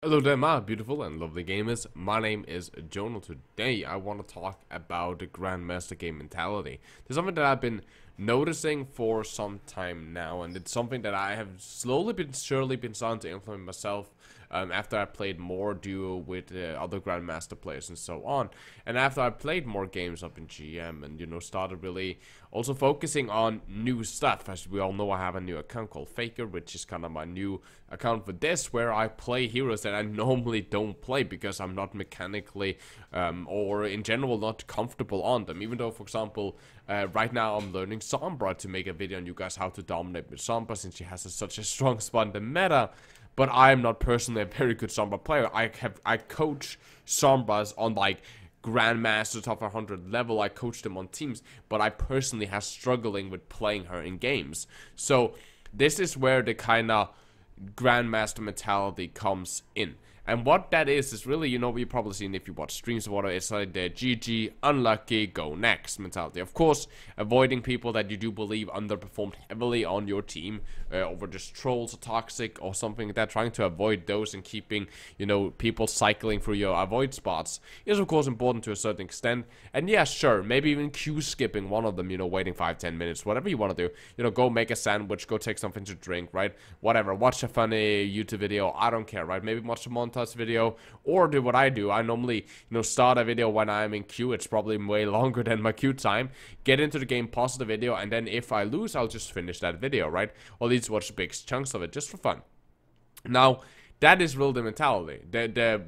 Hello there, my beautiful and lovely gamers. My name is Jonal. Today, I want to talk about the Grandmaster game mentality. There's something that I've been noticing for some time now, and it's something that I have slowly but surely been starting to implement myself after I played more duo with other Grandmaster players and so on. And after I played more games up in GM and, started really also focusing on new stuff. As we all know, I have a new account called Faker, which is kind of my new account for this, where I play heroes that I normally don't play because I'm not mechanically or in general not comfortable on them. Even though, for example, right now I'm learning Sombra to make a video on you guys how to dominate with Sombra, since she has such a strong spot in the meta. But I am not personally a very good Sombra player. I coach Sombras on like Grandmaster top 100 level. I coach them on teams, but I personally have struggling with playing her in games. So this is where the kind of Grandmaster mentality comes in. And what that is really, you've probably seen if you watch streams or whatever, it's like the GG, unlucky, go next mentality. Of course, avoiding people that you do believe underperformed heavily on your team, over just trolls or toxic or something like that, trying to avoid those and keeping, people cycling through your avoid spots is of course important to a certain extent. And yeah, sure, maybe even queue skipping one of them, waiting 5-10 minutes, whatever you want to do, go make a sandwich, go take something to drink, right? Whatever, watch a funny YouTube video, I don't care, right? Maybe watch a montage video, or do what I do. I normally, start a video when I'm in queue. It's probably way longer than my queue time. Get into the game, pause the video, and then if I lose, I'll just finish that video, right? Or at least watch big chunks of it just for fun. Now, that is really the mentality.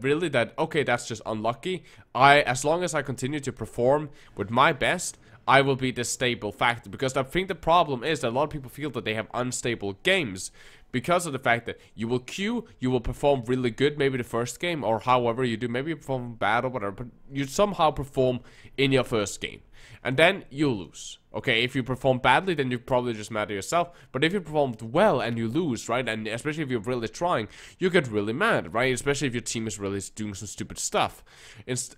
Really that, okay, that's just unlucky. As long as I continue to perform with my best, I will be the stable factor. Because I think the problem is that a lot of people feel that they have unstable games because of the fact that you will queue, you will perform really good maybe the first game, or however you do, maybe you perform bad or whatever, but you somehow perform in your first game. And then you lose. Okay, if you perform badly, then you probably just mad at yourself. But if you performed well and you lose, right, and especially if you're really trying, you get really mad, right? Especially if your team is really doing some stupid stuff.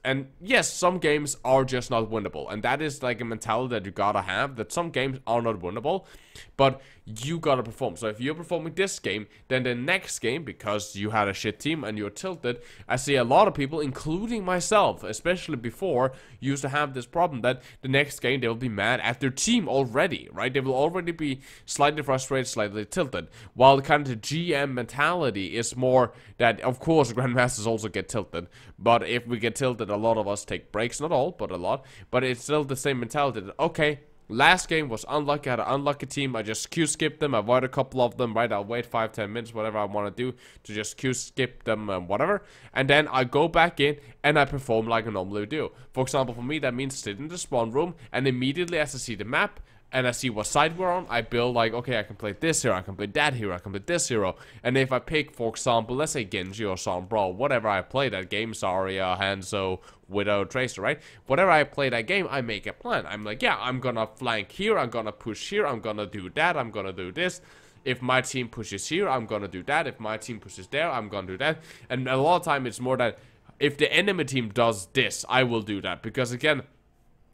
And yes, some games are just not winnable. And that is like a mentality that you gotta have, that some games are not winnable, but you gotta perform. So if you're performing this game, then the next game, because you had a shit team and you're tilted, I see a lot of people, including myself, especially before, used to have this problem that the next game they will be mad at their team already, right? They will already be slightly frustrated, slightly tilted. While the kind of the GM mentality is more that, of course, Grandmasters also get tilted. But if we get tilted, a lot of us take breaks. Not all, but a lot. But it's still the same mentality that, okay, last game was unlucky, I had an unlucky team, I just queue skipped them, avoid a couple of them, right? I'll wait 5-10 minutes, whatever I want to do, to just queue skip them and whatever. And then I go back in and I perform like I normally do. For example, for me, that means sit in the spawn room, and immediately as I see the map, and I see what side we're on, I build like, okay, I can play this hero, I can play that hero, I can play this hero. And if I pick, for example, let's say Genji or Sombra, whatever I play that game, Zarya, Hanzo, Widow, Tracer, right? Whatever I play that game, I make a plan. I'm like, yeah, I'm gonna flank here, I'm gonna push here, I'm gonna do that, I'm gonna do this. If my team pushes here, I'm gonna do that. If my team pushes there, I'm gonna do that. And a lot of time it's more that if the enemy team does this, I will do that. Because again,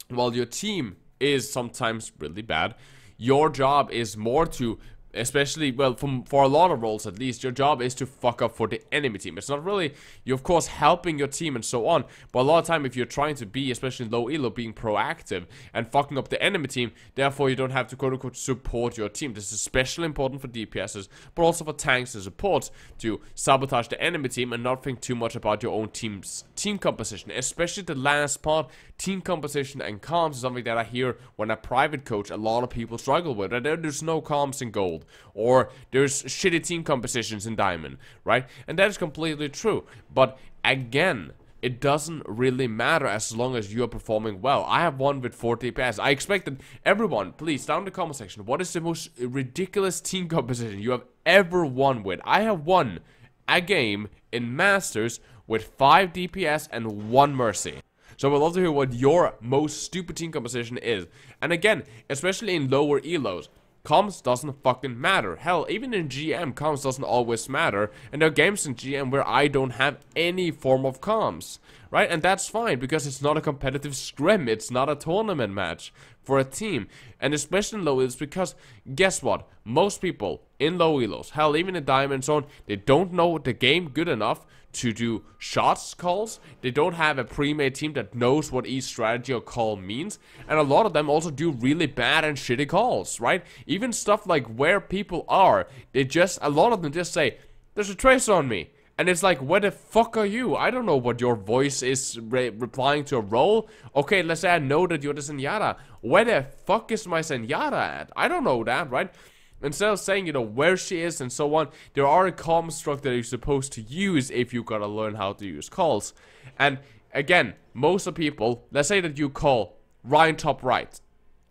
while your team is sometimes really bad, your job is more to, especially, well, for a lot of roles at least, your job is to fuck up for the enemy team. It's not really, you're of course helping your team and so on, but a lot of time if you're trying to be, especially low elo, being proactive and fucking up the enemy team, therefore you don't have to quote-unquote support your team. This is especially important for DPSs, but also for tanks and support, to sabotage the enemy team and not think too much about your own team's team composition. Especially the last part, team composition and comms, is something that I hear when I private coach a lot of people struggle with. And there's no comms in gold, or there's shitty team compositions in diamond, right? And that is completely true. But again, it doesn't really matter as long as you're performing well. I have won with 40 DPS. I expect that everyone, please, down in the comment section, what is the most ridiculous team composition you have ever won with? I have won a game in Masters with 5 DPS and 1 Mercy. So I would love to hear what your most stupid team composition is. And again, especially in lower elos, comms doesn't fucking matter. Hell, even in GM, comms doesn't always matter. And there are games in GM where I don't have any form of comms, right? And that's fine, because it's not a competitive scrim. It's not a tournament match. for a team, and especially in low elos, because guess what? Most people in low elos, hell, even in diamond zone, they don't know the game good enough to do shots calls. They don't have a pre-made team that knows what each strategy or call means, and a lot of them also do really bad and shitty calls, right? Even stuff like where people are, a lot of them just say, there's a tracer on me. And it's like, where the fuck are you? I don't know what your voice is replying to a role. Okay, let's say I know that you're the Zenyatta. Where the fuck is my Zenyatta at? I don't know that, right? Instead of saying, you know, where she is and so on, there are a construct that you're supposed to use if you gotta learn how to use calls. And again, most of people, let's say that you call Ryan top right,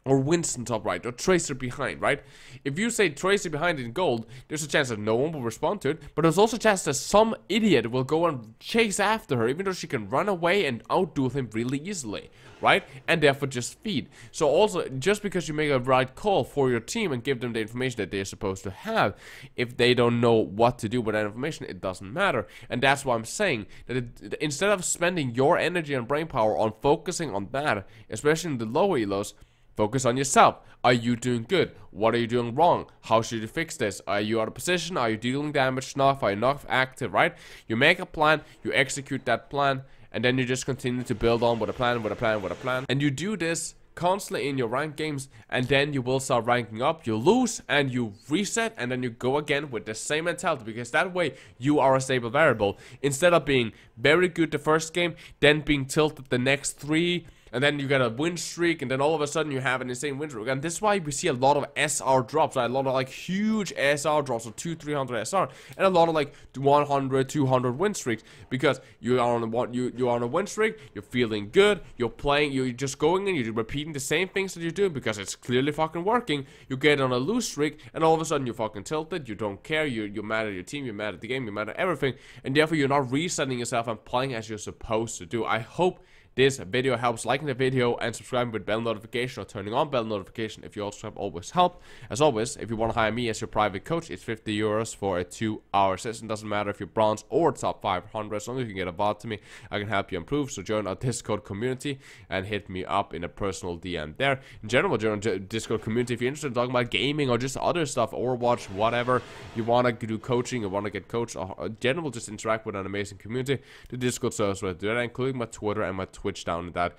or Winston top right, or Tracer behind, right? If you say Tracer behind in gold, there's a chance that no one will respond to it, but there's also a chance that some idiot will go and chase after her, even though she can run away and outdo him really easily, right? And therefore just feed. So also, just because you make a right call for your team and give them the information that they're supposed to have, if they don't know what to do with that information, it doesn't matter. And that's why I'm saying that instead of spending your energy and brain power on focusing on that, especially in the low elos, focus on yourself. Are you doing good? What are you doing wrong? How should you fix this? Are you out of position? Are you dealing damage enough? Are you not active, right? You make a plan, you execute that plan, and then you just continue to build on with a plan, with a plan, with a plan. And you do this constantly in your ranked games, and then you will start ranking up. You lose, and you reset, and then you go again with the same mentality, because that way you are a stable variable. Instead of being very good the first game, then being tilted the next 3, and then you get a win streak, and then all of a sudden you have an insane win streak. And this is why we see a lot of SR drops, right? A lot of like huge SR drops of 200-300 SR, and a lot of like 100-200 win streaks, because you are on a win streak, you're feeling good, you're playing, you're just going in, you're repeating the same things that you're doing because it's clearly fucking working. You get on a lose streak, and all of a sudden you're fucking tilted, you don't care, you're mad at your team, you're mad at the game, you're mad at everything, and therefore you're not resetting yourself and playing as you're supposed to do. I hope this video helps. Liking the video and subscribing with bell notification, or turning on bell notification if you also have always help. As always, if you want to hire me as your private coach, it's 50 euros for a 2-hour session. Doesn't matter if you're bronze or top 500, as long as you can get a VOD to me, I can help you improve. So join our Discord community and hit me up in a personal DM there. In general, join our Discord community if you're interested in talking about gaming or just other stuff, Overwatch, whatever. You want to do coaching, you want to get coached, or in general just interact with an amazing community. The Discord serves where to do that, including my Twitter and my Twitch down in that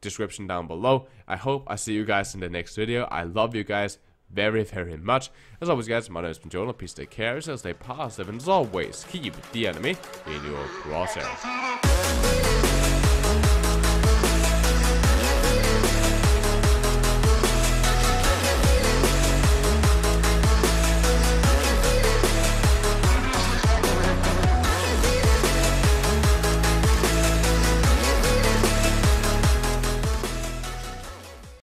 description down below. I hope I see you guys in the next video. I love you guys very, very much. As always, guys, my name is Jonal. Please take care of yourselves, stay positive, and as always, keep the enemy in your crosshair.